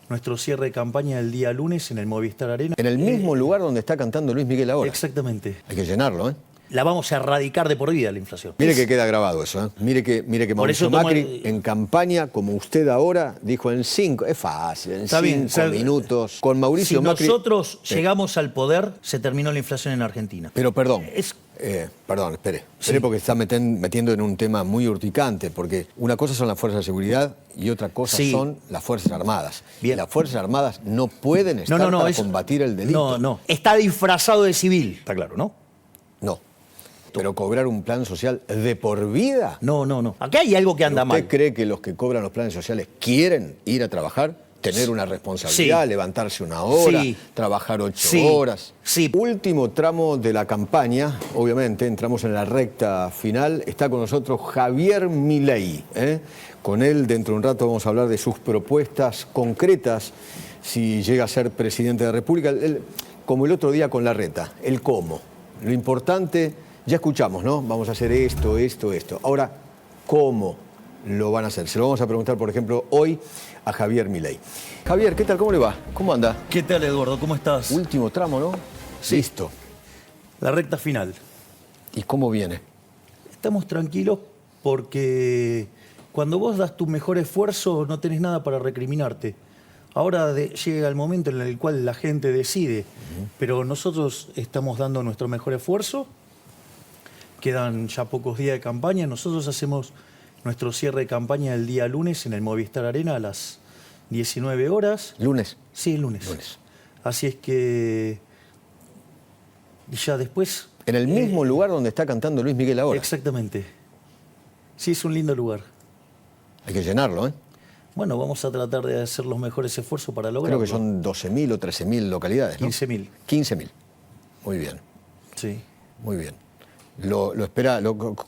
nuestro cierre de campaña el día lunes en el Movistar Arena. En el mismo lugar donde está cantando Luis Miguel ahora. Exactamente. Hay que llenarlo, ¿eh? La vamos a erradicar de por vida la inflación. Mire que queda grabado eso, ¿eh? Mire que Mauricio Macri en campaña, como usted ahora, dijo en 5, es fácil, en 5 minutos. Con Mauricio Macri... Si nosotros llegamos al poder, se terminó la inflación en Argentina. Pero perdón, espere porque está metiendo en un tema muy urticante, porque una cosa son las fuerzas de seguridad y otra cosa son las Fuerzas Armadas. Bien. Las Fuerzas Armadas no pueden estar para combatir el delito. No. Está disfrazado de civil, está claro, ¿no? No. ¿Pero cobrar un plan social de por vida? No. Acá hay algo que anda mal. ¿Usted cree que los que cobran los planes sociales quieren ir a trabajar? Tener una responsabilidad, levantarse una hora, trabajar 8 horas. Sí. Último tramo de la campaña, obviamente, entramos en la recta final. Está con nosotros Javier Milei. Con él, dentro de un rato, vamos a hablar de sus propuestas concretas si llega a ser presidente de la República. Como el otro día con Larreta, el cómo. Lo importante, ya escuchamos, ¿no? Vamos a hacer esto. Ahora, ¿cómo lo van a hacer? Se lo vamos a preguntar, por ejemplo, hoy a Javier Milei. Javier, ¿qué tal? ¿Cómo le va? ¿Cómo anda? ¿Qué tal, Eduardo? ¿Cómo estás? Último tramo, ¿no? Sí. Listo. La recta final. ¿Y cómo viene? Estamos tranquilos porque cuando vos das tu mejor esfuerzo no tenés nada para recriminarte. Ahora llega el momento en el cual la gente decide, pero nosotros estamos dando nuestro mejor esfuerzo. Quedan ya pocos días de campaña. Nosotros hacemos nuestro cierre de campaña el día lunes en el Movistar Arena a las 19 horas. ¿Lunes? Sí, el lunes. Así es que ya después... En el mismo lugar donde está cantando Luis Miguel ahora. Exactamente. Sí, es un lindo lugar. Hay que llenarlo, ¿eh? Bueno, vamos a tratar de hacer los mejores esfuerzos para lograrlo. Creo que son 12.000 o 13.000 localidades, ¿no? 15.000. 15.000. Muy bien. Sí. Muy bien. ¿Lo espera?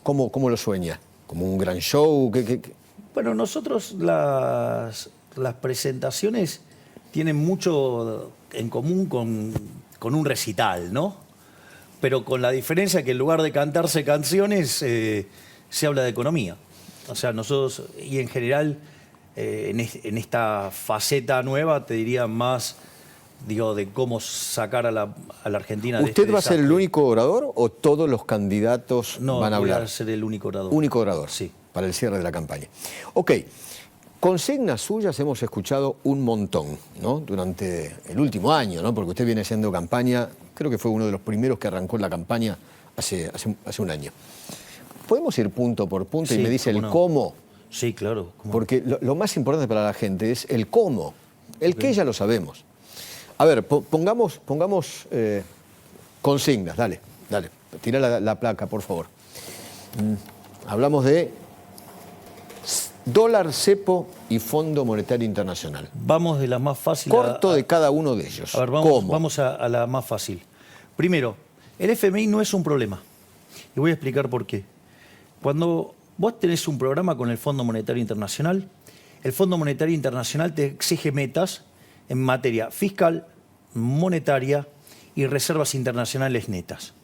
¿Cómo lo sueña? ¿Como un gran show? Bueno, nosotros las presentaciones tienen mucho en común con un recital, ¿no? Pero con la diferencia que en lugar de cantarse canciones, se habla de economía. O sea, nosotros, y en general, en esta faceta nueva, te diría más, digo, de cómo sacar a la Argentina de este ¿Usted va a ser el único orador o todos los candidatos van a hablar? No, voy a ser el único orador. Único orador, sí. Para el cierre de la campaña. Ok, consignas suyas hemos escuchado un montón, ¿no? Durante el último año, ¿no? Porque usted viene haciendo campaña, creo que fue uno de los primeros que arrancó la campaña hace un año. ¿Podemos ir punto por punto y me dice el cómo? Sí, claro. Porque lo más importante para la gente es el cómo. El qué ya lo sabemos. A ver, pongamos consignas, dale. Tira la placa, por favor. Hablamos de dólar, cepo y Fondo Monetario Internacional. Vamos de la más fácil Corto de cada uno de ellos. A ver, vamos a la más fácil. Primero, el FMI no es un problema. Y voy a explicar por qué. Cuando vos tenés un programa con el Fondo Monetario Internacional, el Fondo Monetario Internacional te exige metas en materia fiscal, monetaria y reservas internacionales netas.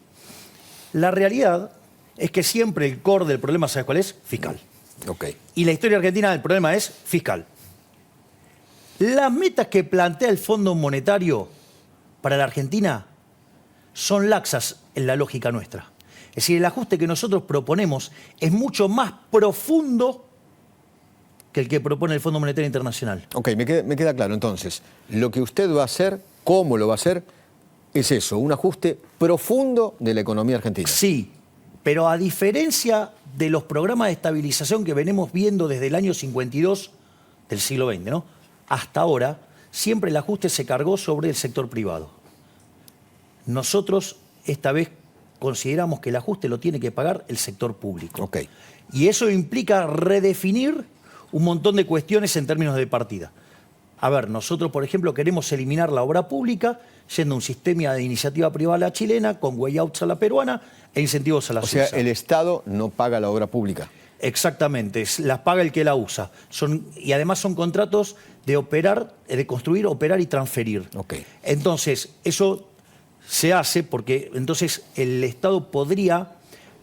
La realidad es que siempre el core del problema, ¿sabes cuál es? Fiscal. Okay. Y la historia argentina del problema es fiscal. Las metas que plantea el Fondo Monetario para la Argentina son laxas en la lógica nuestra. Es decir, el ajuste que nosotros proponemos es mucho más profundo que el que propone el Fondo Monetario Internacional. Ok, me queda claro. Entonces, lo que usted va a hacer, cómo lo va a hacer, es eso, un ajuste profundo de la economía argentina. Sí, pero a diferencia de los programas de estabilización que venimos viendo desde el año 52 del siglo XX, ¿no? Hasta ahora, siempre el ajuste se cargó sobre el sector privado. Nosotros, esta vez, consideramos que el ajuste lo tiene que pagar el sector público. Okay. Y eso implica redefinir un montón de cuestiones en términos de partida. A ver, nosotros, por ejemplo, queremos eliminar la obra pública yendo a un sistema de iniciativa privada a la chilena, con way-outs a la peruana e incentivos a la suiza. O sea, el Estado no paga la obra pública. Exactamente, las paga el que la usa. Y además son contratos de operar, de construir, operar y transferir. Okay. Entonces, eso se hace porque entonces el Estado podría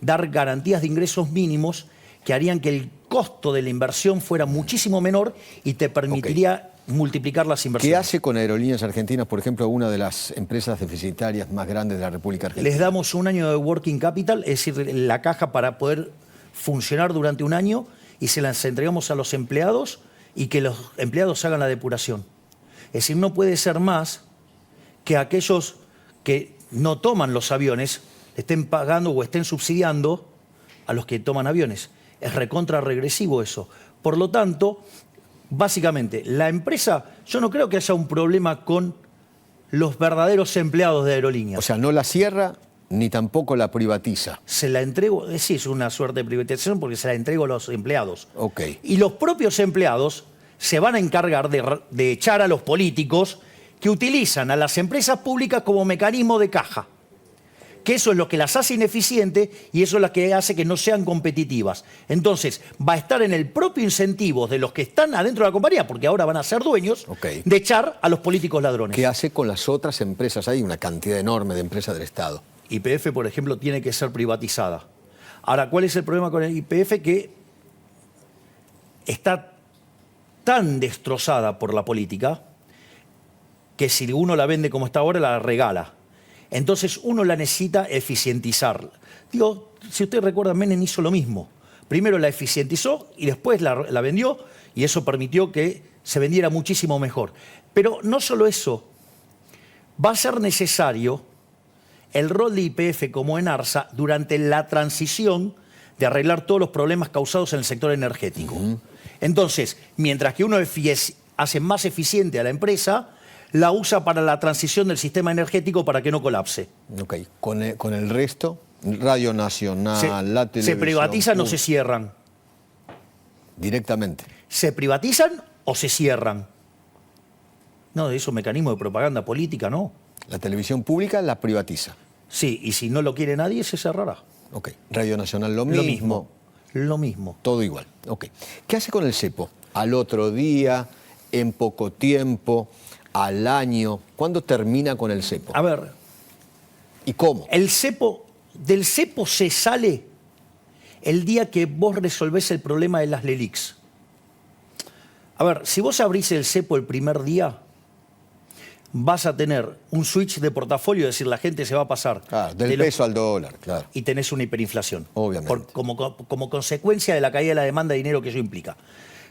dar garantías de ingresos mínimos que harían que el costo de la inversión fuera muchísimo menor y te permitiría multiplicar las ¿Qué inversiones. hace con Aerolíneas Argentinas, por ejemplo, una de las empresas deficitarias más grandes de la República Argentina? Les damos un año de working capital, es decir, la caja para poder funcionar durante un año, y se las entregamos a los empleados y que los empleados hagan la depuración. Es decir, no puede ser más que aquellos que no toman los aviones estén pagando o estén subsidiando a los que toman aviones. Es recontra regresivo eso. Por lo tanto, básicamente, la empresa, yo no creo que haya un problema con los verdaderos empleados de aerolíneas. O sea, no la cierra ni tampoco la privatiza. Se la entrego, sí, es una suerte de privatización porque se la entrego a los empleados. Ok. Y los propios empleados se van a encargar de echar a los políticos que utilizan a las empresas públicas como mecanismo de caja. Que eso es lo que las hace ineficientes y eso es lo que hace que no sean competitivas. Entonces, va a estar en el propio incentivo de los que están adentro de la compañía, porque ahora van a ser dueños, de echar a los políticos ladrones. ¿Qué hace con las otras empresas? Hay una cantidad enorme de empresas del Estado. YPF, por ejemplo, tiene que ser privatizada. Ahora, ¿cuál es el problema con el YPF? Que está tan destrozada por la política que si uno la vende como está ahora, la regala. Entonces uno la necesita eficientizar. Digo, si ustedes recuerdan, Menem hizo lo mismo. Primero la eficientizó y después la vendió, y eso permitió que se vendiera muchísimo mejor. Pero no solo eso, va a ser necesario el rol de YPF como ENARSA durante la transición de arreglar todos los problemas causados en el sector energético. Entonces, mientras que uno hace más eficiente a la empresa, la usa para la transición del sistema energético para que no colapse. Ok. Con el resto, Radio Nacional, la televisión... Se privatizan o se cierran. Directamente. ¿Se privatizan o se cierran? No, de esos mecanismos de propaganda política, no. La televisión pública la privatiza. Sí, y si no lo quiere nadie, se cerrará. Ok. Radio Nacional lo mismo. Lo mismo. Todo igual. Ok. ¿Qué hace con el cepo? Al otro día, en poco tiempo, al año. ¿Cuándo termina con el cepo? A ver. ¿Y cómo? Del cepo se sale el día que vos resolvés el problema de las LELIQs. A ver, si vos abrís el cepo el primer día, vas a tener un switch de portafolio, es decir, la gente se va a pasar del peso al dólar, claro. Y tenés una hiperinflación. Obviamente. Como consecuencia de la caída de la demanda de dinero que eso implica.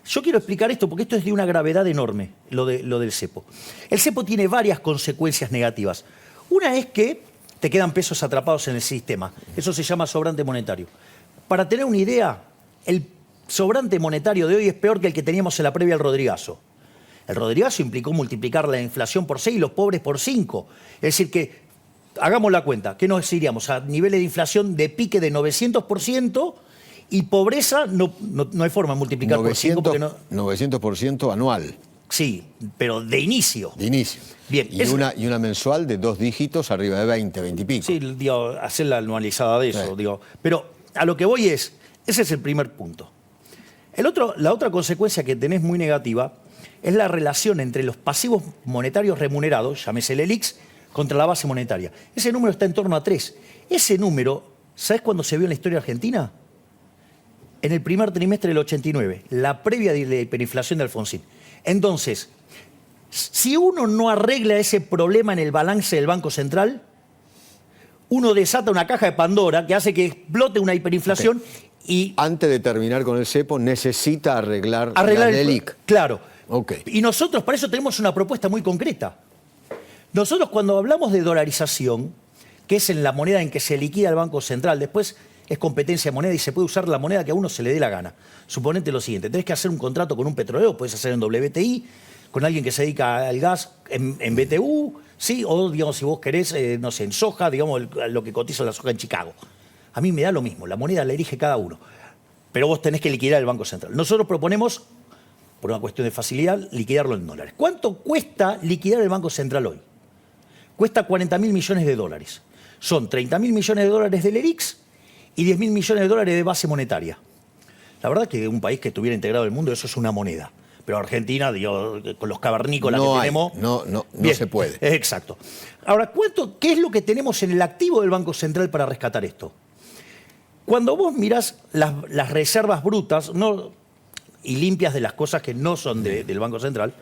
Yo quiero explicar esto porque esto es de una gravedad enorme, lo del cepo. El cepo tiene varias consecuencias negativas. Una es que te quedan pesos atrapados en el sistema. Eso se llama sobrante monetario. Para tener una idea, el sobrante monetario de hoy es peor que el que teníamos en la previa al Rodrigazo. El Rodrigazo implicó multiplicar la inflación por 6 y los pobres por 5. Es decir que, hagamos la cuenta, ¿qué nos iríamos? A niveles de inflación de pique de 900%, y pobreza no hay forma de multiplicar 900, por 5 porque no... 900% anual. Sí, pero de inicio. De inicio. Bien. Y una mensual de 2 dígitos arriba de 20, 20 y pico. Sí, digo, hacer la anualizada de eso. Sí. Digo. Pero a lo que voy ese es el primer punto. La otra consecuencia que tenés muy negativa es la relación entre los pasivos monetarios remunerados, llámese el ELIX, contra la base monetaria. Ese número está en torno a 3. Ese número, ¿sabés cuándo se vio en la historia argentina? En el primer trimestre del 89, la previa de la hiperinflación de Alfonsín. Entonces, si uno no arregla ese problema en el balance del Banco Central, uno desata una caja de Pandora que hace que explote una hiperinflación y... Antes de terminar con el cepo, necesita arreglar la LELIQ. Claro. Okay. Y nosotros para eso tenemos una propuesta muy concreta. Nosotros cuando hablamos de dolarización, que es en la moneda en que se liquida el Banco Central, después es competencia de moneda y se puede usar la moneda que a uno se le dé la gana. Suponete lo siguiente, tenés que hacer un contrato con un petrolero, puedes hacer en WTI, con alguien que se dedica al gas en BTU, ¿sí? O digamos, si vos querés, no sé, en soja, digamos, lo que cotiza la soja en Chicago. A mí me da lo mismo, la moneda la elige cada uno. Pero vos tenés que liquidar el Banco Central. Nosotros proponemos, por una cuestión de facilidad, liquidarlo en dólares. ¿Cuánto cuesta liquidar el Banco Central hoy? Cuesta 40.000 millones de dólares. Son 30.000 millones de dólares del ERIX y 10.000 millones de dólares de base monetaria. La verdad que un país que estuviera integrado en el mundo, eso es una moneda. Pero Argentina, digo, con los cavernícolas que tenemos... No se puede. Exacto. Ahora, ¿qué es lo que tenemos en el activo del Banco Central para rescatar esto? Cuando vos mirás las reservas brutas y limpias de las cosas que no son del Banco Central,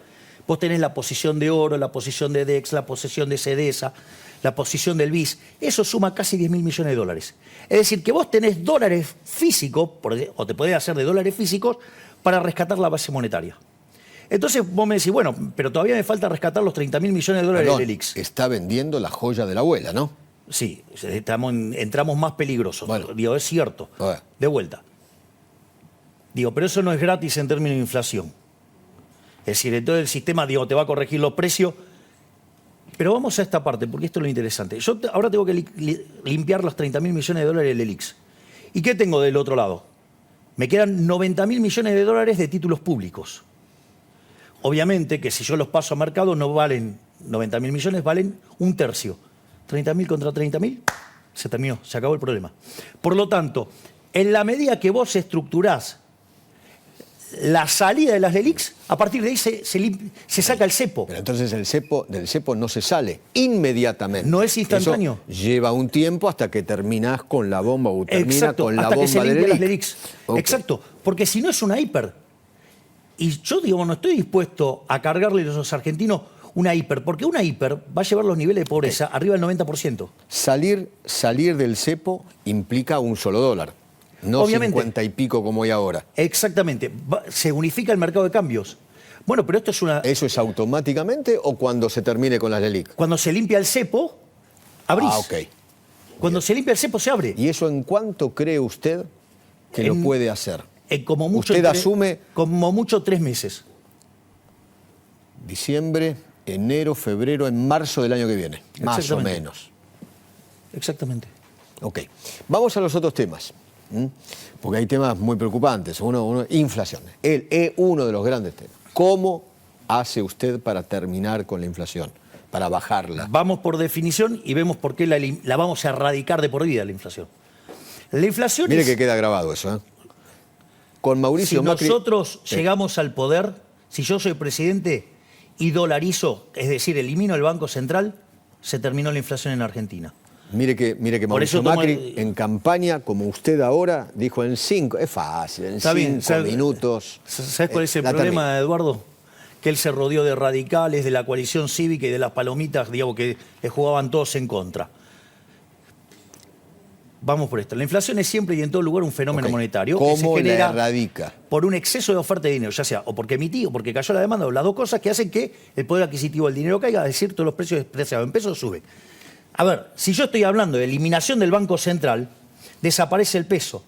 Vos tenés la posición de oro, la posición de DEX, la posición de CEDESA, la posición del BIS. Eso suma casi 10.000 millones de dólares. Es decir, que vos tenés dólares físicos, o te podés hacer de dólares físicos, para rescatar la base monetaria. Entonces vos me decís, bueno, pero todavía me falta rescatar los 30.000 millones de dólares Perdón, del ELIX. está vendiendo la joya de la abuela, ¿no? Sí, entramos más peligrosos. Bueno. Digo, es cierto. Bueno. De vuelta. Digo, pero eso no es gratis en términos de inflación. Es decir, entonces el sistema, digo, te va a corregir los precios. Pero vamos a esta parte, porque esto es lo interesante. Yo ahora tengo que limpiar los 30.000 millones de dólares del ELIX. ¿Y qué tengo del otro lado? Me quedan 90.000 millones de dólares de títulos públicos. Obviamente que si yo los paso a mercado no valen 90.000 millones, valen un tercio. 30.000 contra 30.000, se terminó, se acabó el problema. Por lo tanto, en la medida que vos estructurás la salida de las LELIX, a partir de ahí se saca el cepo. Pero entonces del cepo no se sale inmediatamente. No es instantáneo. Eso lleva un tiempo hasta que terminás con la bomba o termina Exacto, con la hasta bomba que se limpia del las LELIX. LELIX. Okay. Exacto, porque si no es una hiper. Y yo digo, no estoy dispuesto a cargarle a los argentinos una hiper, porque una hiper va a llevar los niveles de pobreza arriba del 90%. Salir del cepo implica un solo dólar, no Obviamente. 50 y pico como hay ahora. Exactamente, se unifica el mercado de cambios. Bueno, pero esto es una... ¿Eso es automáticamente o cuando se termine con las LELIC? Cuando se limpia el cepo, abrís. Ah, ok. Cuando se limpia el cepo, se abre. ¿Y eso en cuánto cree usted que lo puede hacer? Como mucho, Usted asume... Como mucho 3 meses. Diciembre, enero, febrero, en marzo del año que viene, más o Exactamente. menos. Exactamente. Ok. Vamos a los otros temas, porque hay temas muy preocupantes. Inflación. Es uno de los grandes temas. ¿Cómo hace usted para terminar con la inflación, para bajarla? Vamos por definición y vemos por qué la vamos a erradicar de por vida, la inflación. La inflación Mire es... que queda grabado eso, ¿eh? Con Mauricio Si Macri... nosotros llegamos al poder, si yo soy presidente y dolarizo, es decir, elimino el Banco Central, se terminó la inflación en Argentina. Mire que Por eso Mauricio Macri en campaña, como usted ahora, dijo en 5, es fácil, en 5 minutos. ¿Sabes cuál es el la problema, termina. Eduardo? Que él se rodeó de radicales, de la coalición cívica y de las palomitas, digamos, que le jugaban todos en contra. Vamos por esto. La inflación es siempre y en todo lugar un fenómeno Ok. monetario que se ¿Cómo la genera erradica? por un exceso de oferta de dinero, ya sea o porque emití o porque cayó la demanda, o las dos cosas que hacen que el poder adquisitivo del dinero caiga, es decir, todos los precios expresados en pesos suben. A ver, si yo estoy hablando de eliminación del Banco Central, desaparece el peso.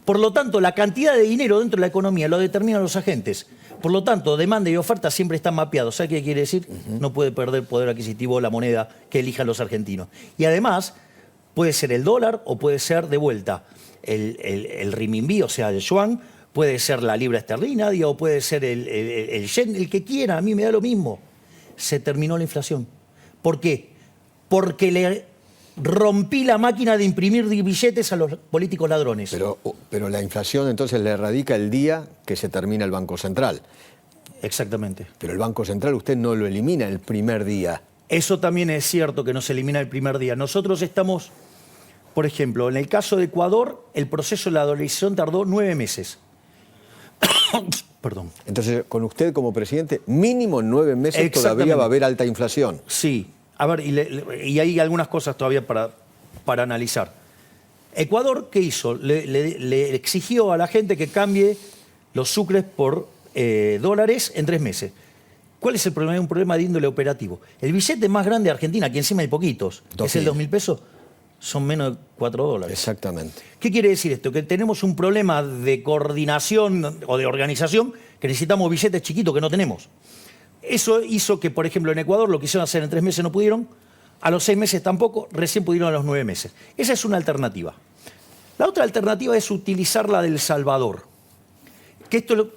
Por lo tanto, la cantidad de dinero dentro de la economía lo determinan los agentes. Por lo tanto, demanda y oferta siempre están mapeados. ¿Sabe qué quiere decir? No puede perder poder adquisitivo la moneda que elijan los argentinos. Y además, puede ser el dólar o puede ser de vuelta el renminbi, o sea, el yuan, puede ser la libra esterlina, o puede ser el yen, el que quiera, a mí me da lo mismo. Se terminó la inflación. ¿Por qué? Porque le rompí la máquina de imprimir billetes a los políticos ladrones. Pero la inflación entonces le erradica el día que se termina el Banco Central. Exactamente. Pero el Banco Central usted no lo elimina el primer día. Eso también es cierto que no se elimina el primer día. Nosotros estamos, por ejemplo, en el caso de Ecuador, el proceso de la dolarización tardó 9 meses. Perdón. Entonces, con usted como presidente, mínimo en 9 meses todavía Exactamente. va a haber alta inflación. Sí. A ver, y hay algunas cosas todavía para analizar. Ecuador, ¿qué hizo? Le exigió a la gente que cambie los sucres por dólares en 3 meses. ¿Cuál es el problema? Es un problema de índole operativo. El billete más grande de Argentina, que encima hay poquitos, es el 2.000 pesos, son menos de 4 dólares. Exactamente. ¿Qué quiere decir esto? Que tenemos un problema de coordinación o de organización, que necesitamos billetes chiquitos que no tenemos. Eso hizo que, por ejemplo, en Ecuador lo quisieron hacer en 3 meses, no pudieron, a los 6 meses tampoco, recién pudieron a los 9 meses. Esa es una alternativa. La otra alternativa es utilizar la del Salvador. Que esto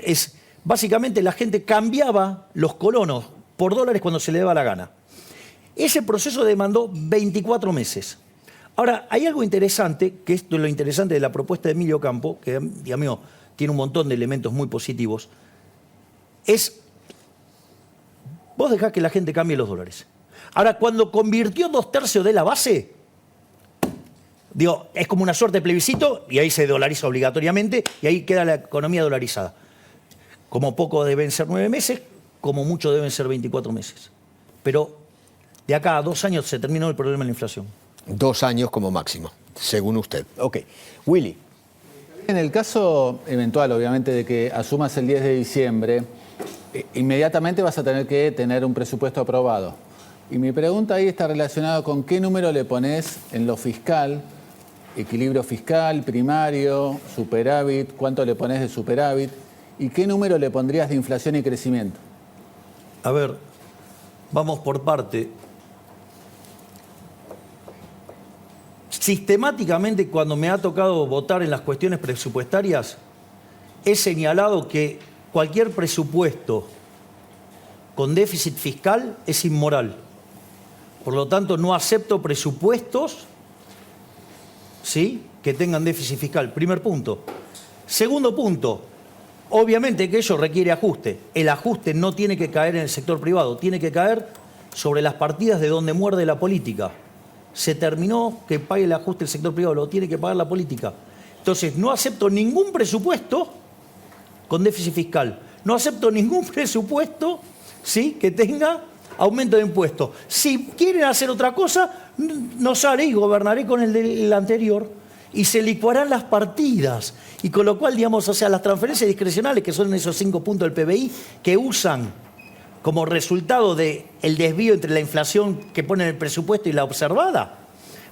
es, básicamente la gente cambiaba los colonos por dólares cuando se le daba la gana. Ese proceso demandó 24 meses. Ahora, hay algo interesante, que esto es lo interesante de la propuesta de Emilio Campo, que, Dios mío, tiene un montón de elementos muy positivos, es... Vos dejás que la gente cambie los dólares. Ahora, cuando convirtió 2/3 de la base, digo, es como una suerte de plebiscito y ahí se dolariza obligatoriamente y ahí queda la economía dolarizada. Como poco deben ser 9 meses, como mucho deben ser 24 meses. Pero de acá a 2 años se terminó el problema de la inflación. 2 años como máximo, según usted. Ok. Willy. En el caso eventual, obviamente, de que asumas el 10 de diciembre, inmediatamente vas a tener que tener un presupuesto aprobado. Y mi pregunta ahí está relacionada con qué número le pones en lo fiscal, equilibrio fiscal, primario, superávit, cuánto le pones de superávit y qué número le pondrías de inflación y crecimiento. A ver, vamos por parte. Sistemáticamente, cuando me ha tocado votar en las cuestiones presupuestarias, he señalado que cualquier presupuesto con déficit fiscal es inmoral. Por lo tanto, no acepto presupuestos, ¿sí?, que tengan déficit fiscal. Primer punto. Segundo punto, obviamente que ello requiere ajuste. El ajuste no tiene que caer en el sector privado, tiene que caer sobre las partidas de donde muerde la política. Se terminó que pague el ajuste el sector privado, lo tiene que pagar la política. Entonces, no acepto ningún presupuesto con déficit fiscal. No acepto ningún presupuesto, ¿sí?, que tenga aumento de impuestos. Si quieren hacer otra cosa, nos haré y gobernaré con el del anterior y se licuarán las partidas. Y con lo cual, digamos, o sea, las transferencias discrecionales, que son esos 5 puntos del PBI, que usan como resultado del desvío entre la inflación que pone en el presupuesto y la observada,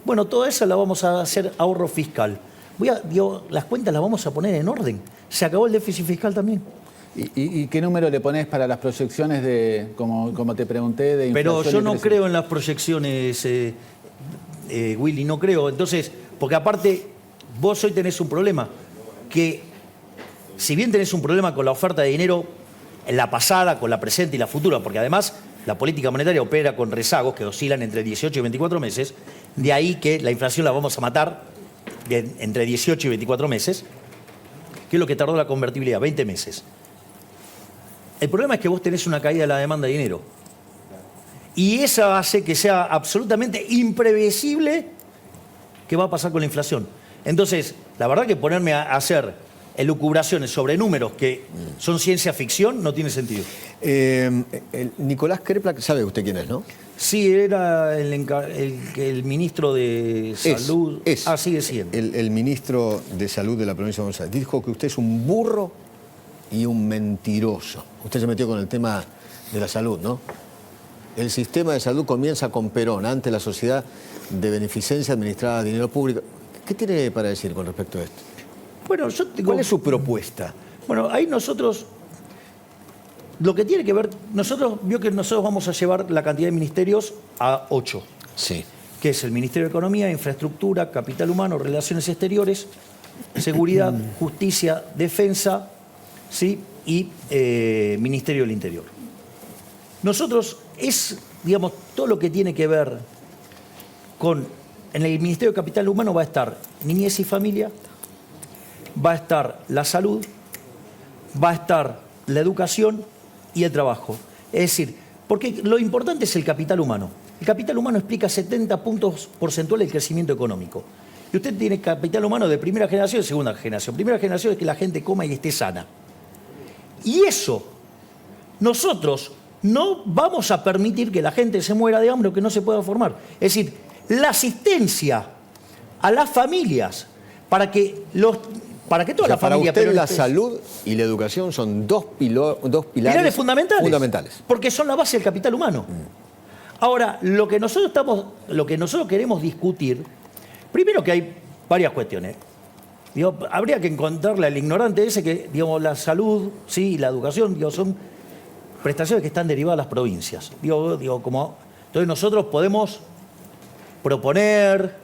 bueno, todo eso lo vamos a hacer ahorro fiscal. Las cuentas las vamos a poner en orden. Se acabó el déficit fiscal también. ¿Y qué número le pones para las proyecciones de, como te pregunté, de inflación? Pero yo no creo en las proyecciones, Willy, no creo. Entonces, porque aparte, vos hoy tenés un problema, que si bien tenés un problema con la oferta de dinero en la pasada, con la presente y la futura, porque además la política monetaria opera con rezagos que oscilan entre 18 y 24 meses, de ahí que la inflación la vamos a matar entre 18 y 24 meses, que es lo que tardó la convertibilidad, 20 meses. El problema es que vos tenés una caída de la demanda de dinero. Y esa hace que sea absolutamente imprevisible qué va a pasar con la inflación. Entonces, la verdad que ponerme a hacer elucubraciones sobre números que son ciencia ficción no tiene sentido. Nicolás Kreplak, ¿sabe usted quién es, no? Sí, era el ministro de Salud. Sigue siendo. El ministro de Salud de la provincia de Buenos Aires. Dijo que usted es un burro y un mentiroso. Usted se metió con el tema de la salud, ¿no? El sistema de salud comienza con Perón, ante la sociedad de beneficencia administrada a dinero público. ¿Qué tiene para decir con respecto a esto? Bueno, yo tengo... ¿Cuál es su propuesta? Bueno, ahí nosotros, lo que tiene que ver, vio que nosotros vamos a llevar la cantidad de ministerios a 8. Sí. Que es el Ministerio de Economía, Infraestructura, Capital Humano, Relaciones Exteriores, Seguridad, Justicia, Defensa, ¿sí?, y Ministerio del Interior. Nosotros digamos, todo lo que tiene que ver con... En el Ministerio de Capital Humano va a estar Niñez y Familia, va a estar la salud, va a estar la educación y el trabajo. Es decir, porque lo importante es el capital humano. El capital humano explica 70 puntos porcentuales del crecimiento económico. Y usted tiene capital humano de primera generación y segunda generación. Primera generación es que la gente coma y esté sana. Y eso, nosotros no vamos a permitir que la gente se muera de hambre o que no se pueda formar. Es decir, la asistencia a las familias para que toda la familia... Para usted la salud y la educación son dos pilares fundamentales. Porque son la base del capital humano. Ahora, lo que nosotros queremos discutir, primero que hay varias cuestiones. Habría que encontrarle al ignorante ese que, digamos, la salud, sí, y la educación, son prestaciones que están derivadas de las provincias. Entonces nosotros podemos proponer,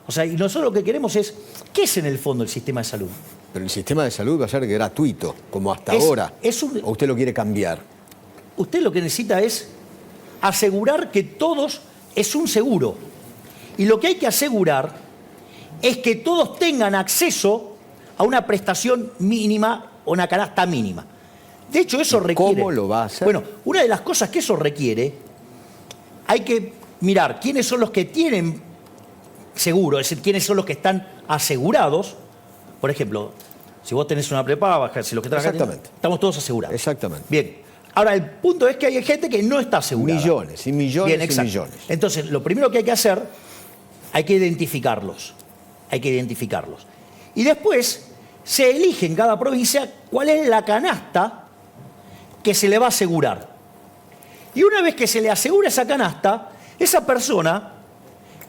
y nosotros lo que queremos es, ¿qué es en el fondo el sistema de salud? Pero el sistema de salud va a ser gratuito, como hasta ahora. ¿O usted lo quiere cambiar? Usted lo que necesita es asegurar que todos es un seguro. Y lo que hay que asegurar es que todos tengan acceso a una prestación mínima o una canasta mínima. De hecho, eso requiere... ¿Cómo lo va a hacer? Bueno, una de las cosas que eso requiere, hay que mirar quiénes son los que tienen seguro, es decir, quiénes son los que están asegurados. Por ejemplo, si vos tenés una prepaga, si los que trabajan... Exactamente. Estamos todos asegurados. Exactamente. Bien. Ahora, el punto es que hay gente que no está asegurada. Millones y millones Bien, y exacto. millones. Entonces, lo primero que hay que hacer, hay que identificarlos. Hay que identificarlos. Y después se elige en cada provincia cuál es la canasta que se le va a asegurar. Y una vez que se le asegura esa canasta, esa persona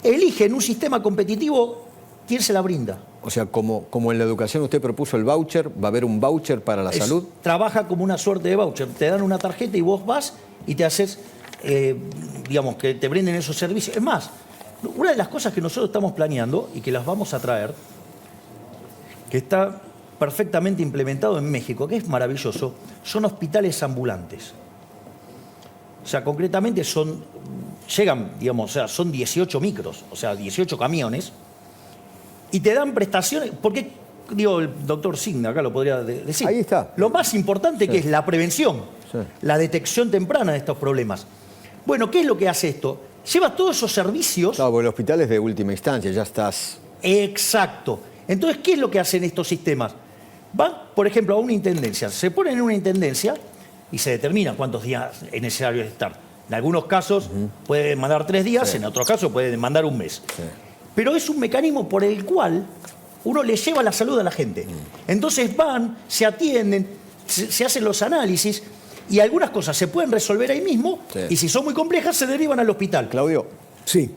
elige en un sistema competitivo quién se la brinda. O sea, como en la educación usted propuso el voucher, ¿va a haber un voucher para la salud? Trabaja como una suerte de voucher. Te dan una tarjeta y vos vas y te haces, digamos, que te brinden esos servicios. Es más, una de las cosas que nosotros estamos planeando y que las vamos a traer, que está perfectamente implementado en México, que es maravilloso, son hospitales ambulantes. O sea, concretamente llegan, digamos, o sea, son 18 micros, o sea, 18 camiones, y te dan prestaciones, porque, digo, el doctor Signa acá lo podría decir. Ahí está. Lo más importante que es la prevención, Sí. la detección temprana de estos problemas. Bueno, ¿qué es lo que hace esto? Lleva todos esos servicios. Claro, porque el hospital es de última instancia, ya estás... Exacto. Entonces, ¿qué es lo que hacen estos sistemas? Van, por ejemplo, a una intendencia. Se ponen en una intendencia y se determina cuántos días es necesario estar. En algunos casos pueden mandar 3 días, Sí. en otros casos pueden mandar un mes. Sí. Pero es un mecanismo por el cual uno le lleva la salud a la gente. Entonces van, se atienden, se hacen los análisis y algunas cosas se pueden resolver ahí mismo Sí. y si son muy complejas se derivan al hospital. Claudio. Sí.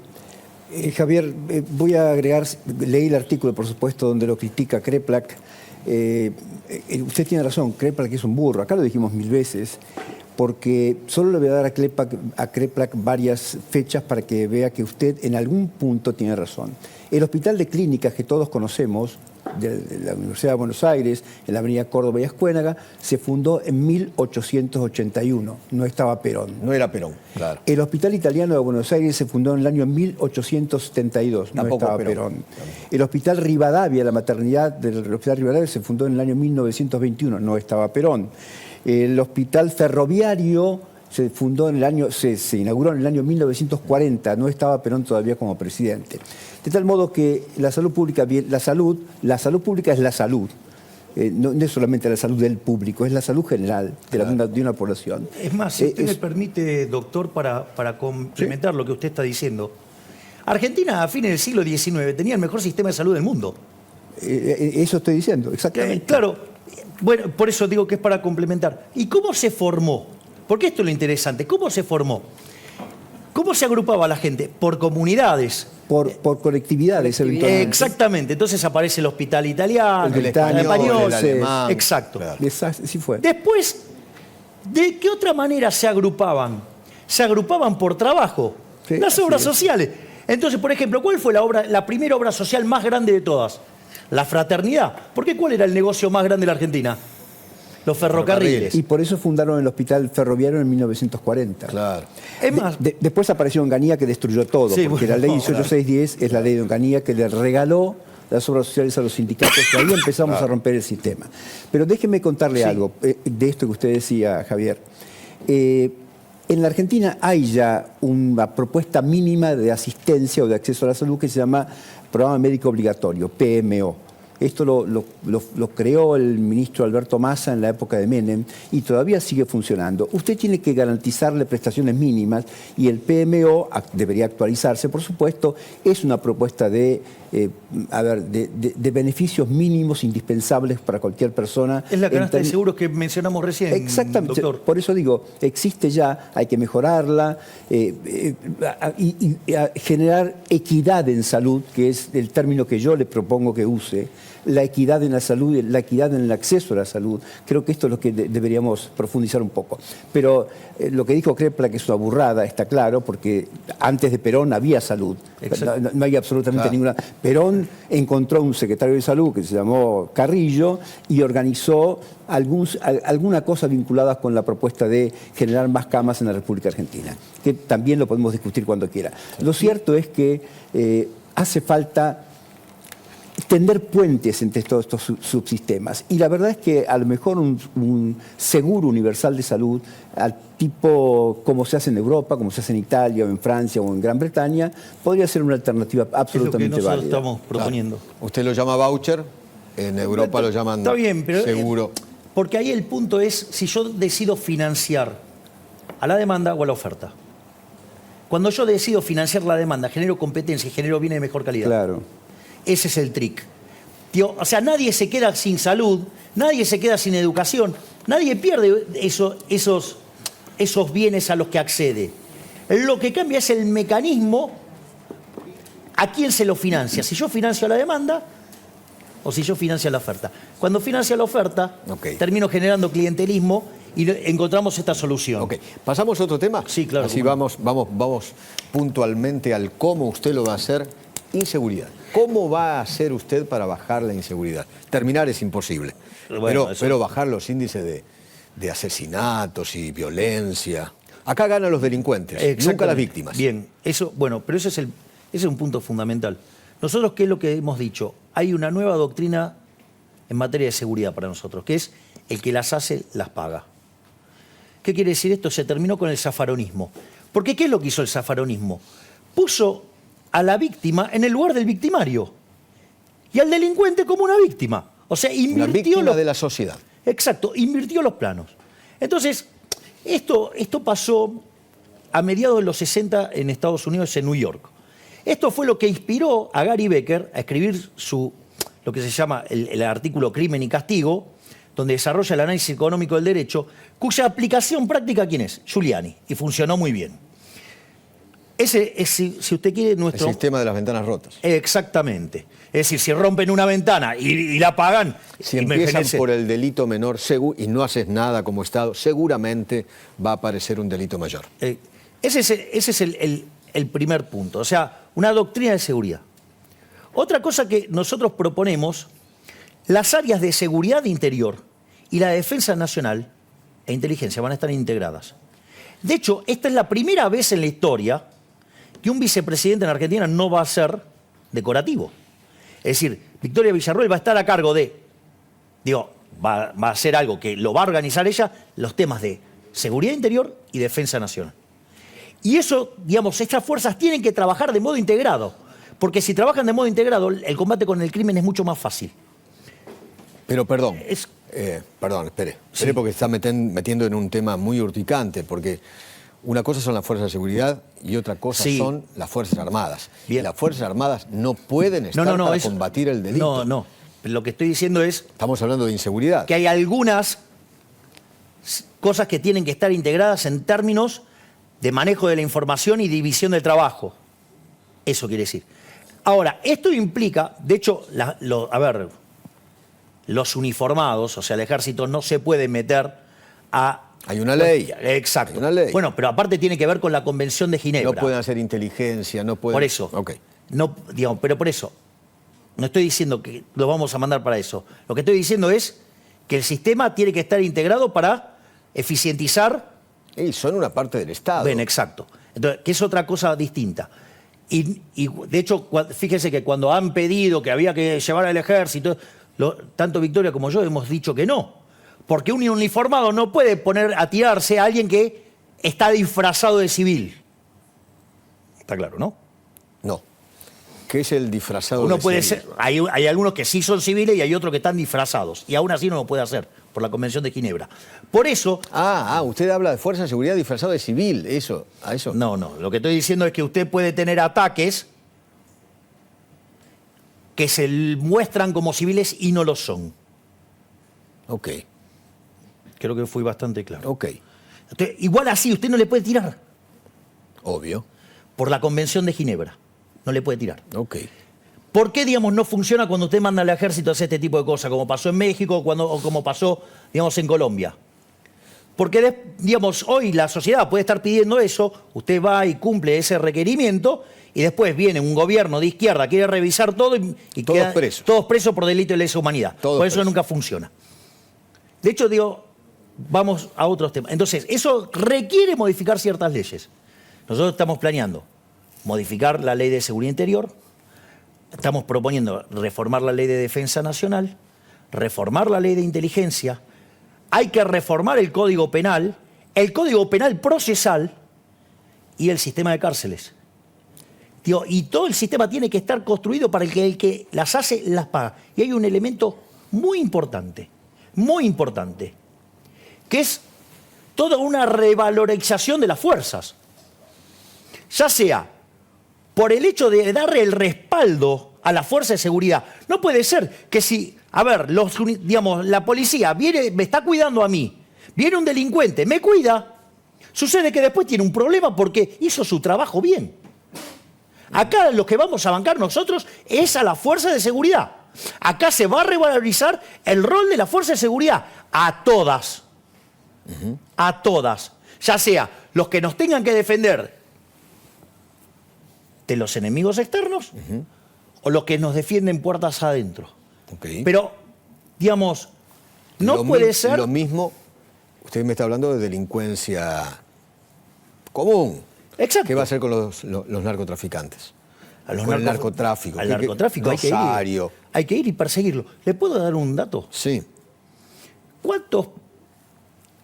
Javier, voy a agregar, leí el artículo, por supuesto, donde lo critica Kreplak. Usted tiene razón, Kreplak es un burro, acá lo dijimos 1000 veces, porque solo le voy a dar a Kreplak varias fechas para que vea que usted en algún punto tiene razón. El hospital de clínicas que todos conocemos, de la Universidad de Buenos Aires, en la avenida Córdoba y Ascuénaga, se fundó en 1881, no estaba Perón. No era Perón, claro. El Hospital Italiano de Buenos Aires se fundó en el año 1872, no Tampoco estaba Perón. Perón. El Hospital Rivadavia, la maternidad del Hospital Rivadavia, se fundó en el año 1921, no estaba Perón. El Hospital Ferroviario se fundó en el año, se inauguró en el año 1940, no estaba Perón todavía como presidente. De tal modo que la salud pública, la salud pública es la salud. No es solamente la salud del público, es la salud general de una población. Es más, si usted me permite, doctor, para complementar lo que usted está diciendo. Argentina, a fines del siglo XIX, tenía el mejor sistema de salud del mundo. Eso estoy diciendo, exactamente. Claro, bueno, por eso digo que es para complementar. ¿Y cómo se formó? Porque esto es lo interesante. ¿Cómo se formó? ¿Cómo se agrupaba la gente? Por comunidades. Por colectividades, eventualmente. Exactamente. Entonces aparece el hospital italiano, El británico, español, el alemán. exacto. Claro. Sí fue. Después, ¿de qué otra manera se agrupaban? Se agrupaban por trabajo. Sí, Las así obras es. sociales. Entonces, por ejemplo, ¿cuál fue la primera obra social más grande de todas? La fraternidad. ¿Por qué cuál era el negocio más grande de la Argentina? Los ferrocarriles. Y por eso fundaron el Hospital Ferroviario en 1940. Claro. Es más, Después apareció Onganía que destruyó todo, Sí, porque bueno, la ley no, claro. 18610 es la ley de Onganía que le regaló las obras sociales a los sindicatos, que ahí empezamos a romper el sistema. Pero déjeme contarle algo de esto que usted decía, Javier. En la Argentina hay ya una propuesta mínima de asistencia o de acceso a la salud que se llama Programa Médico Obligatorio, PMO. Esto lo creó el ministro Alberto Massa en la época de Menem y todavía sigue funcionando. Usted tiene que garantizarle prestaciones mínimas y el PMO debería actualizarse, por supuesto. Es una propuesta de beneficios mínimos indispensables para cualquier persona. es la canasta de seguros que mencionamos recién, Exactamente, doctor. por eso digo, existe ya, hay que mejorarla y generar equidad en salud, que es el término que yo le propongo que use, la equidad en la salud y la equidad en el acceso a la salud. Creo que esto es lo que deberíamos profundizar un poco. Pero lo que dijo Kreplak es una burrada, está claro, porque antes de Perón había salud. No hay absolutamente ninguna... Perón encontró un secretario de salud que se llamó Carrillo y organizó alguna cosa vinculada con la propuesta de generar más camas en la República Argentina, que también lo podemos discutir cuando quiera. Lo cierto es que hace falta tender puentes entre todos estos subsistemas. Y la verdad es que a lo mejor un seguro universal de salud, al tipo como se hace en Europa, como se hace en Italia o en Francia o en Gran Bretaña, podría ser una alternativa absolutamente es lo que nosotros válida. estamos proponiendo. Usted lo llama voucher, en Europa lo llaman Está bien, pero seguro. Porque ahí el punto es si yo decido financiar a la demanda o a la oferta. Cuando yo decido financiar la demanda, genero competencia y genero bienes de mejor calidad. Claro. Ese es el trick. Tío, o sea, nadie se queda sin salud, nadie se queda sin educación, nadie pierde esos bienes a los que accede. Lo que cambia es el mecanismo a quién se lo financia. Si yo financio la demanda o si yo financio la oferta. Cuando financio la oferta, termino generando clientelismo y encontramos esta solución. Ok. ¿Pasamos a otro tema? Sí, claro. Así vamos puntualmente al cómo usted lo va a hacer. Inseguridad. ¿Cómo va a hacer usted para bajar la inseguridad? Terminar es imposible, Bueno, pero bajar los índices de asesinatos y violencia. Acá ganan los delincuentes, nunca las víctimas. Bien, eso, bueno, pero ese es un punto fundamental. Nosotros, ¿qué es lo que hemos dicho? Hay una nueva doctrina en materia de seguridad para nosotros, que es el que las hace, las paga. ¿Qué quiere decir esto? Se terminó con el zafaronismo. Porque ¿qué es lo que hizo el zafaronismo? Puso a la víctima en el lugar del victimario y al delincuente como una víctima. O sea, invirtió una víctima de la sociedad. Exacto, invirtió los planos. Entonces, esto pasó a mediados de los 60 en Estados Unidos, en New York. Esto fue lo que inspiró a Gary Becker a escribir lo que se llama el artículo Crimen y Castigo, donde desarrolla el análisis económico del derecho, cuya aplicación práctica, ¿quién es? Giuliani, y funcionó muy bien. Ese es, si usted quiere, nuestro... El sistema de las ventanas rotas. Exactamente. Es decir, si rompen una ventana y la pagan... Si empiezan por el delito menor y no haces nada como Estado, seguramente va a aparecer un delito mayor. Ese es el primer punto. O sea, una doctrina de seguridad. Otra cosa que nosotros proponemos, las áreas de seguridad interior y la defensa nacional e inteligencia van a estar integradas. De hecho, esta es la primera vez en la historia que un vicepresidente en Argentina no va a ser decorativo. Es decir, Victoria Villarroel va a estar a cargo va a hacer algo que lo va a organizar ella, los temas de seguridad interior y defensa nacional. Y eso, estas fuerzas tienen que trabajar de modo integrado, porque si trabajan de modo integrado, el combate con el crimen es mucho más fácil. Pero perdón, espere porque está metiendo en un tema muy urticante, porque una cosa son las fuerzas de seguridad y otra cosa son las Fuerzas Armadas. Bien. Y las Fuerzas Armadas no pueden estar para combatir el delito. No. Lo que estoy diciendo es... Estamos hablando de inseguridad. Que hay algunas cosas que tienen que estar integradas en términos de manejo de la información y división del trabajo. Eso quiere decir. Ahora, esto implica, de hecho, los uniformados, o sea, el ejército no se puede meter a... Hay una ley. Exacto. Hay una ley. Bueno, pero aparte tiene que ver con la Convención de Ginebra. No pueden hacer inteligencia, no pueden... Por eso. Okay. No, pero por eso. No estoy diciendo que los vamos a mandar para eso. Lo que estoy diciendo es que el sistema tiene que estar integrado para eficientizar... Y son una parte del Estado. Bien, exacto. Entonces, que es otra cosa distinta. Y de hecho, fíjese que cuando han pedido que había que llevar al ejército, tanto Victoria como yo hemos dicho que no. Porque un uniformado no puede poner a tirarse a alguien que está disfrazado de civil. Está claro, ¿no? No. ¿Qué es el disfrazado Uno de puede civil? ser, hay algunos que sí son civiles y hay otros que están disfrazados. Y aún así no lo puede hacer, por la Convención de Ginebra. Por eso... usted habla de fuerza de seguridad disfrazado de civil, ¿a eso? No. Lo que estoy diciendo es que usted puede tener ataques que se muestran como civiles y no lo son. Ok. Creo que fui bastante claro. Ok. Entonces, igual así, usted no le puede tirar. Obvio. Por la Convención de Ginebra. No le puede tirar. Ok. ¿Por qué, no funciona cuando usted manda al ejército a hacer este tipo de cosas, como pasó en México o como pasó, en Colombia? Porque, hoy la sociedad puede estar pidiendo eso, usted va y cumple ese requerimiento, y después viene un gobierno de izquierda, quiere revisar todo y todos quedan presos. Todos presos por delito de lesa humanidad. Todos por eso presos. nunca funciona. De hecho, vamos a otros temas. Entonces, eso requiere modificar ciertas leyes. Nosotros estamos planeando modificar la Ley de Seguridad Interior, estamos proponiendo reformar la Ley de Defensa Nacional, reformar la Ley de Inteligencia, hay que reformar el Código Penal procesal y el sistema de cárceles. Y todo el sistema tiene que estar construido para el que las hace, las paga. Y hay un elemento muy importante, muy importante, que es toda una revalorización de las fuerzas. Ya sea por el hecho de darle el respaldo a la fuerza de seguridad. No puede ser que si, a ver, la policía viene, me está cuidando a mí, viene un delincuente, me cuida, sucede que después tiene un problema porque hizo su trabajo bien. Acá lo que vamos a bancar nosotros es a la fuerza de seguridad. Acá se va a revalorizar el rol de la fuerza de seguridad a todas. A todas. Ya sea los que nos tengan que defender de los enemigos externos o los que nos defienden puertas adentro. Okay. Pero, digamos, no puede ser... Lo mismo, usted me está hablando de delincuencia común. Exacto. ¿Qué va a hacer con los narcotraficantes? Con el narcotráfico. Al narcotráfico Rosario. hay que ir y perseguirlo. ¿Le puedo dar un dato? Sí.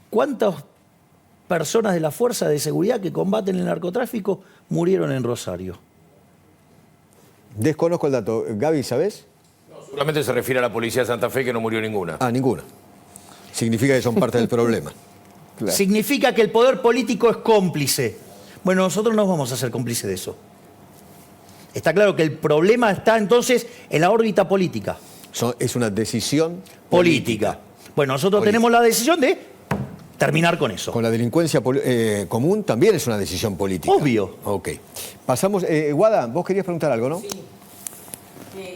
¿Cuántas personas de la fuerza de seguridad que combaten el narcotráfico murieron en Rosario? Desconozco el dato. Gaby, ¿sabes? Seguramente se refiere a la policía de Santa Fe, que no murió ninguna. Ah, ninguna. Significa que son parte del problema. Claro. Significa que el poder político es cómplice. Bueno, nosotros no vamos a ser cómplices de eso. Está claro que el problema está entonces en la órbita política. Es una decisión Política. Bueno, nosotros tenemos la decisión de terminar con eso. Con la delincuencia común también es una decisión política. Obvio. Ok. Pasamos. Guada, vos querías preguntar algo, ¿no? Sí.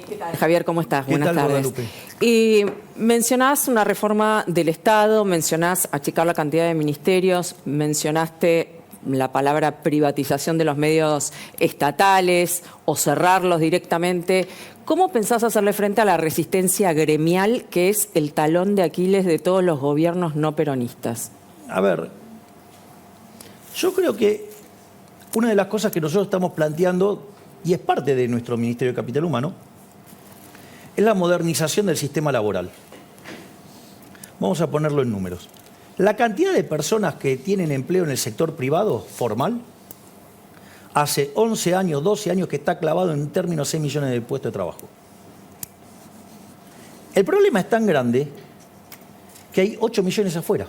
¿Qué tal, Javier? ¿Cómo estás? ¿Qué Buenas tal, tardes. Guadalupe? Y mencionás una reforma del Estado, mencionás achicar la cantidad de ministerios, mencionaste la palabra privatización de los medios estatales o cerrarlos directamente. ¿Cómo pensás hacerle frente a la resistencia gremial, que es el talón de Aquiles de todos los gobiernos no peronistas? A ver, yo creo que una de las cosas que nosotros estamos planteando, y es parte de nuestro Ministerio de Capital Humano, es la modernización del sistema laboral. Vamos a ponerlo en números. La cantidad de personas que tienen empleo en el sector privado formal, hace 11 años, 12 años que está clavado en términos 6 millones de puestos de trabajo. El problema es tan grande que hay 8 millones afuera.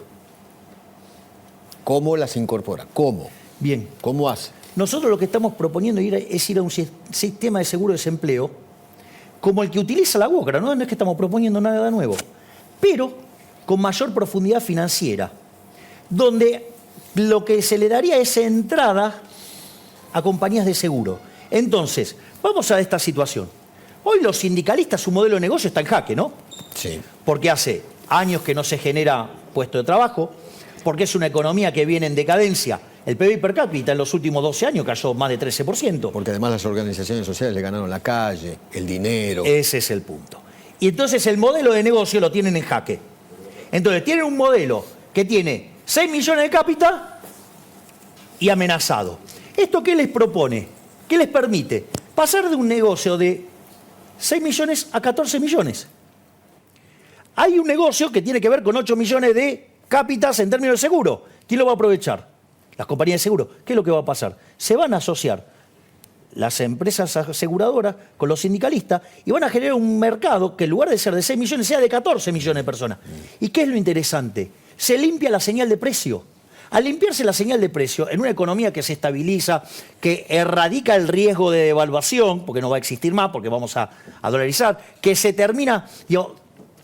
¿Cómo las incorpora? ¿Cómo? Bien. ¿Cómo hace? Nosotros lo que estamos proponiendo es ir a un sistema de seguro de desempleo como el que utiliza la UOCRA, no es que estamos proponiendo nada nuevo, pero con mayor profundidad financiera, donde lo que se le daría es entrada a compañías de seguro. Entonces, vamos a esta situación. Hoy los sindicalistas, su modelo de negocio está en jaque, ¿no? Sí. Porque hace años que no se genera puesto de trabajo, porque es una economía que viene en decadencia. El PIB per cápita en los últimos 12 años cayó más de 13%. Porque además las organizaciones sociales le ganaron la calle, el dinero. Ese es el punto. Y entonces el modelo de negocio lo tienen en jaque. Entonces tienen un modelo que tiene 6 millones de cápita y amenazado. ¿Esto qué les propone? ¿Qué les permite? Pasar de un negocio de 6 millones a 14 millones. Hay un negocio que tiene que ver con 8 millones de cápitas en términos de seguro. ¿Quién lo va a aprovechar? Las compañías de seguro. ¿Qué es lo que va a pasar? Se van a asociar las empresas aseguradoras con los sindicalistas y van a generar un mercado que en lugar de ser de 6 millones sea de 14 millones de personas. ¿Y qué es lo interesante? Se limpia la señal de precio. Al limpiarse la señal de precio en una economía que se estabiliza, que erradica el riesgo de devaluación, porque no va a existir más, porque vamos a dolarizar, que se termina,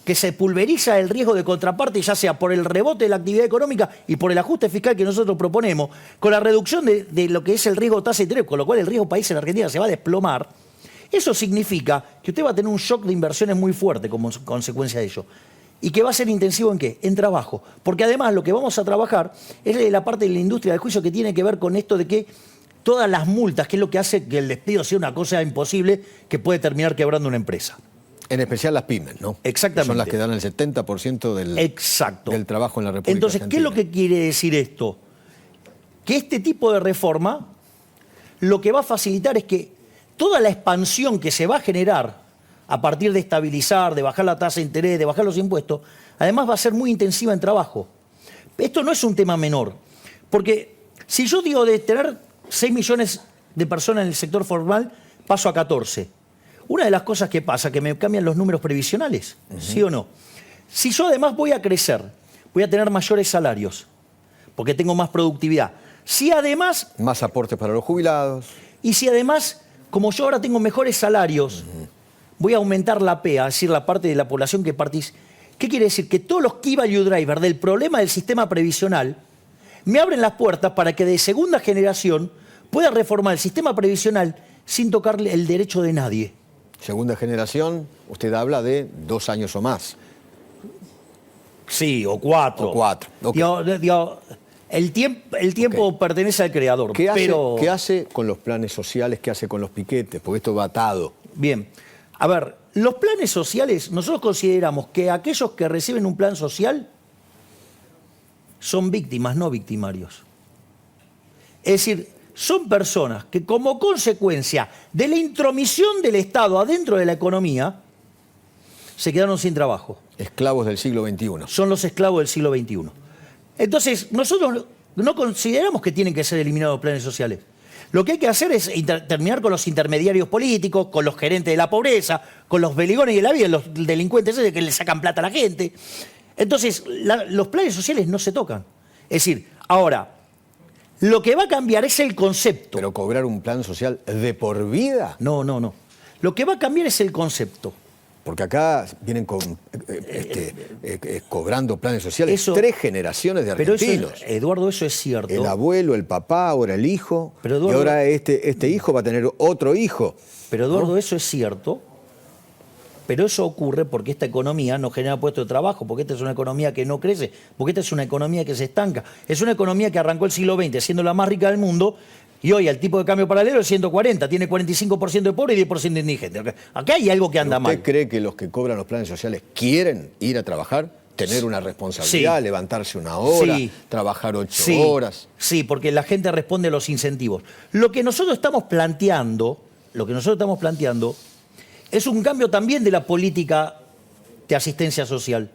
que se pulveriza el riesgo de contraparte, ya sea por el rebote de la actividad económica y por el ajuste fiscal que nosotros proponemos, con la reducción de lo que es el riesgo de tasa de interés, con lo cual el riesgo país en Argentina se va a desplomar. Eso significa que usted va a tener un shock de inversiones muy fuerte como consecuencia de ello. ¿Y que va a ser intensivo en qué? En trabajo. Porque además lo que vamos a trabajar es la parte de la industria del juicio que tiene que ver con esto de que todas las multas, que es lo que hace que el despido sea una cosa imposible que puede terminar quebrando una empresa. En especial las pymes, ¿no? Exactamente. Que son las que dan el 70% del trabajo en la República Entonces, Argentina. ¿qué es lo que quiere decir esto? Que este tipo de reforma lo que va a facilitar es que toda la expansión que se va a generar a partir de estabilizar, de bajar la tasa de interés, de bajar los impuestos, además va a ser muy intensiva en trabajo. Esto no es un tema menor, porque si yo digo de tener 6 millones de personas en el sector formal, paso a 14. Una de las cosas que pasa es que me cambian los números previsionales, ¿sí o no? Si yo además voy a crecer, voy a tener mayores salarios, porque tengo más productividad. Si además, Más aportes para los jubilados. y si además, como yo ahora tengo mejores salarios, voy a aumentar la PEA, es decir, la parte de la población que participa. ¿Qué quiere decir? Que todos los key value drivers del problema del sistema previsional me abren las puertas para que de segunda generación pueda reformar el sistema previsional sin tocarle el derecho de nadie. Segunda generación, usted habla de 2 años o más. Sí, o 4. O 4, ok. El tiempo Ok. pertenece al creador. ¿Qué hace, pero... qué hace con los planes sociales? ¿Qué hace con los piquetes? Porque esto va atado. Bien, a ver, los planes sociales, nosotros consideramos que aquellos que reciben un plan social son víctimas, no victimarios. Es decir, son personas que como consecuencia de la intromisión del Estado adentro de la economía, se quedaron sin trabajo. Esclavos del siglo XXI. Son los esclavos del siglo XXI. Entonces, nosotros no consideramos que tienen que ser eliminados los planes sociales. Lo que hay que hacer es terminar con los intermediarios políticos, con los gerentes de la pobreza, con los beligones de la vida, los delincuentes que le sacan plata a la gente. Entonces, los planes sociales no se tocan. Es decir, ahora, lo que va a cambiar es el concepto. Pero cobrar un plan social de por vida. No. Lo que va a cambiar es el concepto. Porque acá vienen cobrando planes sociales Eso- 3 generaciones de Pero eso, argentinos. Eduardo, eso es cierto. El abuelo, el papá, ahora el hijo. Pero, Eduardo- y ahora este hijo va a tener otro hijo. Pero Eduardo, eso es cierto, pero eso ocurre porque esta economía no genera puestos de trabajo, porque esta es una economía que no crece, porque esta es una economía que se estanca. Es una economía que arrancó el siglo XX siendo la más rica del mundo y hoy el tipo de cambio paralelo es 140, tiene 45% de pobres y 10% de indigentes. Acá hay algo que anda ¿Usted mal. cree que los que cobran los planes sociales quieren ir a trabajar? Tener una responsabilidad, Sí. levantarse una hora, Sí. trabajar 8 Sí, horas. sí, porque la gente responde a los incentivos. Lo que nosotros estamos planteando es un cambio también de la política de asistencia social.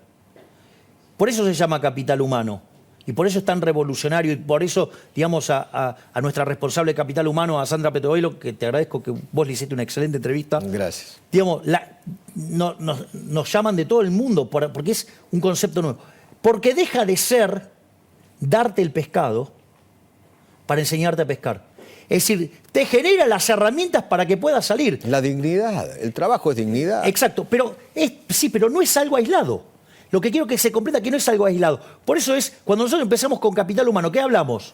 Por eso se llama capital humano. Y por eso es tan revolucionario y por eso, digamos, a nuestra responsable de capital humano, a Sandra Petrovailo, que te agradezco que vos le hiciste una excelente entrevista. Gracias. Digamos, nos llaman de todo el mundo porque es un concepto nuevo. Porque deja de ser darte el pescado para enseñarte a pescar. Es decir, te genera las herramientas para que puedas salir. La dignidad, el trabajo es dignidad. Exacto, pero sí, pero no es algo aislado. Lo que quiero que se comprenda que no es algo aislado. Por eso es, cuando nosotros empezamos con capital humano, ¿qué hablamos?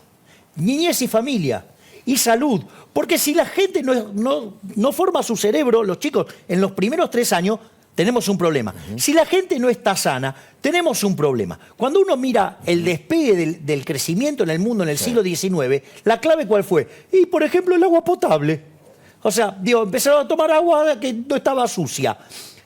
Niñez y familia, y salud. Porque si la gente no forma su cerebro, los chicos, en los primeros 3 años, tenemos un problema. Si la gente no está sana, tenemos un problema. Cuando uno mira el despegue del crecimiento en el mundo en el siglo XIX, ¿la clave cuál fue? Y, por ejemplo, el agua potable. O sea, empezaron a tomar agua que no estaba sucia.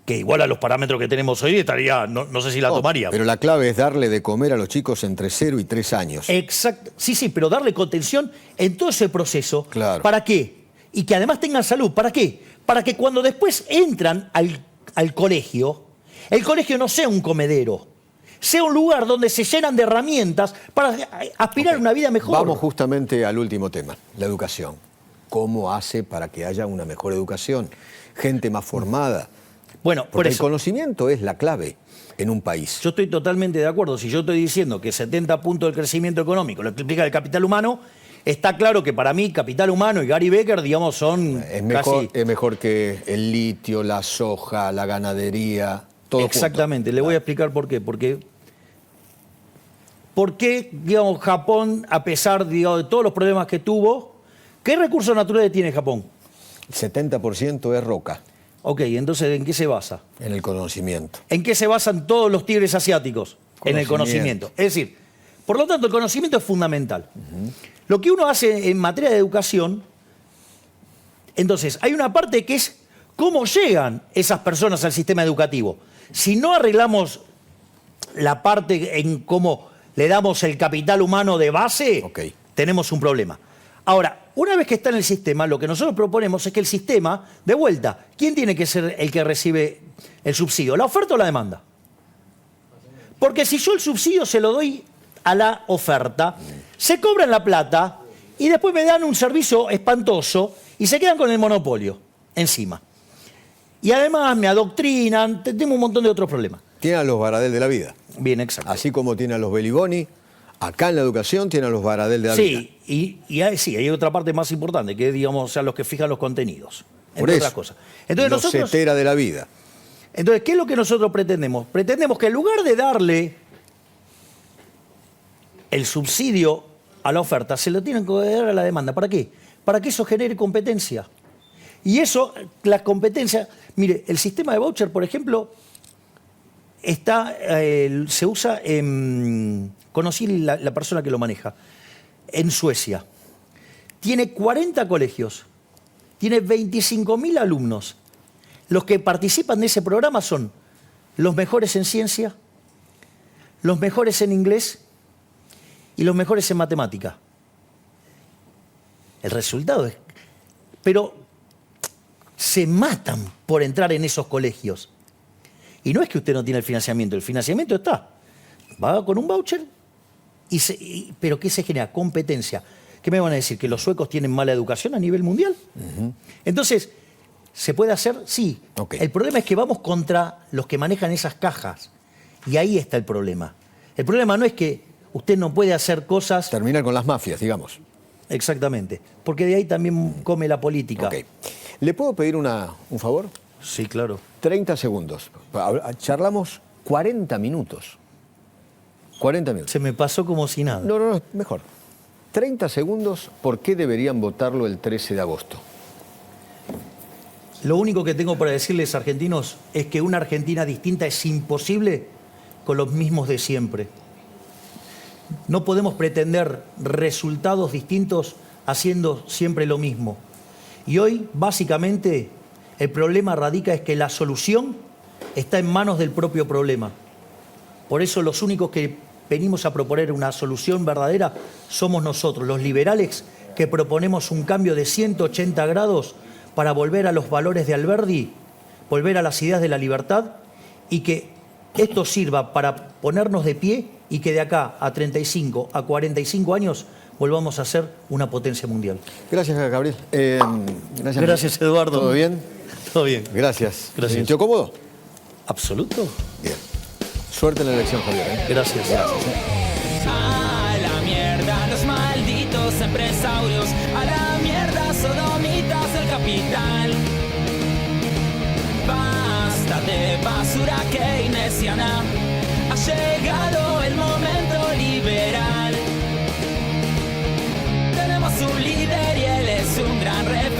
Que igual a los parámetros que tenemos hoy estaría, no sé si la tomaría. Pero la clave es darle de comer a los chicos entre 0 y 3 años. Exacto. Sí, pero darle contención en todo ese proceso. Claro. ¿Para qué? Y que además tengan salud. ¿Para qué? Para que cuando después entran al colegio, el colegio no sea un comedero, sea un lugar donde se llenan de herramientas para aspirar a una vida mejor. Vamos justamente al último tema, la educación. ¿Cómo hace para que haya una mejor educación? Gente más formada. Bueno, por Porque el eso. conocimiento es la clave en un país. Yo estoy totalmente de acuerdo. Si yo estoy diciendo que 70 puntos del crecimiento económico lo explica el capital humano, está claro que para mí capital humano y Gary Becker, digamos, son Es casi... mejor que el litio, la soja, la ganadería, todo Exactamente, le voy a explicar por qué. Porque, digamos, Japón, a pesar, digamos, de todos los problemas que tuvo, ¿qué recursos naturales tiene Japón? El 70% es roca, Ok, entonces, ¿en qué se basa? en el conocimiento. ¿En qué se basan todos los tigres asiáticos? En el conocimiento. Es decir, por lo tanto, el conocimiento es fundamental. Lo que uno hace en materia de educación, entonces, hay una parte que es cómo llegan esas personas al sistema educativo. Si no arreglamos la parte en cómo le damos el capital humano de base, Ok. tenemos un problema. Ahora, una vez que está en el sistema, lo que nosotros proponemos es que el sistema, de vuelta, ¿quién tiene que ser el que recibe el subsidio? ¿La oferta o la demanda? Porque si yo el subsidio se lo doy a la oferta, se cobran la plata y después me dan un servicio espantoso y se quedan con el monopolio encima. Y además me adoctrinan, tenemos un montón de otros problemas. Tiene a los Baradel de la vida. Bien, exacto. Así como tiene a los Beliboni, acá en la educación tiene a los Baradel de la vida. Sí, hay otra parte más importante, que es, digamos, o sea, los que fijan los contenidos. Por Entre eso, otras cosas. Entonces, los nosotros, Cetera de la vida. entonces, ¿qué es lo que nosotros pretendemos? Pretendemos que en lugar de darle el subsidio a la oferta, se lo tienen que dar a la demanda. ¿Para qué? Para que eso genere competencia. Y eso, la competencia... Mire, el sistema de voucher, por ejemplo, se usa en... Conocí la persona que lo maneja. En Suecia. Tiene 40 colegios. Tiene 25.000 alumnos. Los que participan de ese programa son los mejores en ciencia, los mejores en inglés y los mejores en matemática. El resultado es... Pero se matan por entrar en esos colegios. Y no es que usted no tiene el financiamiento está. Va con un voucher, pero ¿qué se genera? Competencia. ¿Qué me van a decir? ¿Que los suecos tienen mala educación a nivel mundial? Entonces, ¿se puede hacer? Sí. Okay. El problema es que vamos contra los que manejan esas cajas. Y ahí está el problema. El problema no es que usted no puede hacer cosas... Terminar con las mafias, digamos. Exactamente. Porque de ahí también come la política. Ok. ¿Le puedo pedir un favor? Sí, claro. 30 segundos. Charlamos 40 minutos. 40 minutos. Se me pasó como si nada. No, mejor. 30 segundos, ¿por qué deberían votarlo el 13 de agosto? Lo único que tengo para decirles, argentinos, es que una Argentina distinta es imposible con los mismos de siempre. No podemos pretender resultados distintos haciendo siempre lo mismo. Y hoy, básicamente, el problema radica es que la solución está en manos del propio problema. Por eso los únicos que venimos a proponer una solución verdadera somos nosotros, los liberales, que proponemos un cambio de 180 grados para volver a los valores de Alberdi, volver a las ideas de la libertad y que esto sirva para ponernos de pie y que de acá a 35, a 45 años volvamos a ser una potencia mundial. Gracias, Gabriel. Gracias, Eduardo. ¿Todo bien? Todo bien. Gracias. Gracias. ¿Se sintió cómodo? ¿Absoluto? Bien. Suerte en la elección, Javier. Gracias. A la mierda los malditos empresarios, a la mierda sodomitas del capital. Basta de basura keynesiana, ha llegado el momento liberal. Tenemos un líder y él es un gran referente.